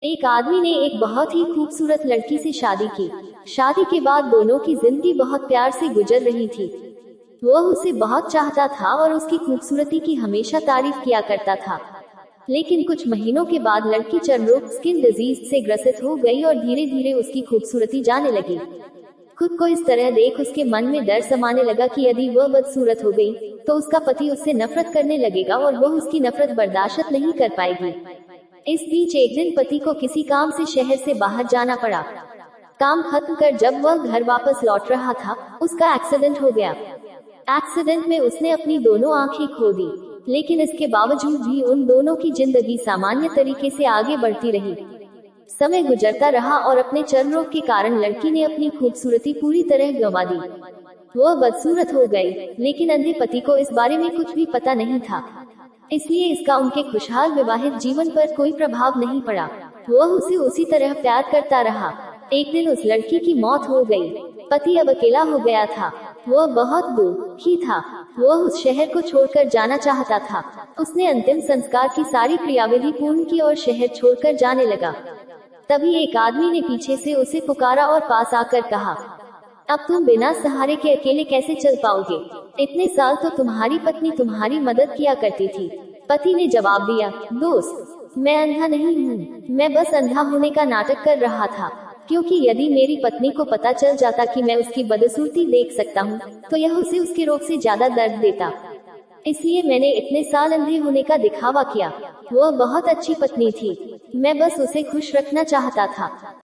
एक आदमी ने एक बहुत ही खूबसूरत लड़की से शादी की। शादी के बाद दोनों की जिंदगी बहुत प्यार से गुजर रही थी। वह उसे बहुत चाहता था और उसकी खूबसूरती की हमेशा तारीफ किया करता था। लेकिन कुछ महीनों के बाद लड़की चर्म रोग स्किन डिजीज से ग्रसित हो गई और धीरे धीरे उसकी खूबसूरती जाने लगी। खुद को इस तरह देख उसके मन में डर समाने लगा कि यदि वह बदसूरत हो गई तो उसका पति उससे नफरत करने लगेगा और वह उसकी नफरत बर्दाश्त नहीं कर पाएगी। इस बीच एक दिन पति को किसी काम से शहर से बाहर जाना पड़ा। काम खत्म कर जब वह घर वापस लौट रहा था, उसका एक्सीडेंट हो गया। एक्सीडेंट में उसने अपनी दोनों आंखें खो दी, लेकिन इसके बावजूद भी उन दोनों की जिंदगी सामान्य तरीके से आगे बढ़ती रही। समय गुजरता रहा और अपने चर्म रोग के कारण लड़की ने अपनी खूबसूरती पूरी तरह गंवा दी। वह बदसूरत हो गई, लेकिन अंधे पति को इस बारे में कुछ भी पता नहीं था, इसलिए इसका उनके खुशहाल विवाहित जीवन पर कोई प्रभाव नहीं पड़ा। वह उसे उसी तरह प्यार करता रहा। एक दिन उस लड़की की मौत हो गई। पति अब अकेला हो गया था। वह बहुत दुखी था। वह उस शहर को छोड़कर जाना चाहता था। उसने अंतिम संस्कार की सारी क्रियाविधि पूर्ण की और शहर छोड़कर जाने लगा। तभी एक आदमी ने पीछे से उसे पुकारा और पास आकर कहा, अब तुम बिना सहारे के अकेले कैसे चल पाओगे? इतने साल तो तुम्हारी पत्नी तुम्हारी मदद किया करती थी। पति ने जवाब दिया, दोस्त, मैं अंधा नहीं हूँ, मैं बस अंधा होने का नाटक कर रहा था, क्योंकि यदि मेरी पत्नी को पता चल जाता कि मैं उसकी बदसूरती देख सकता हूँ, तो यह उसे उसके रोग से ज्यादा दर्द देता। इसलिए मैंने इतने साल अंधे होने का दिखावा किया। वह बहुत अच्छी पत्नी थी, मैं बस उसे खुश रखना चाहता था।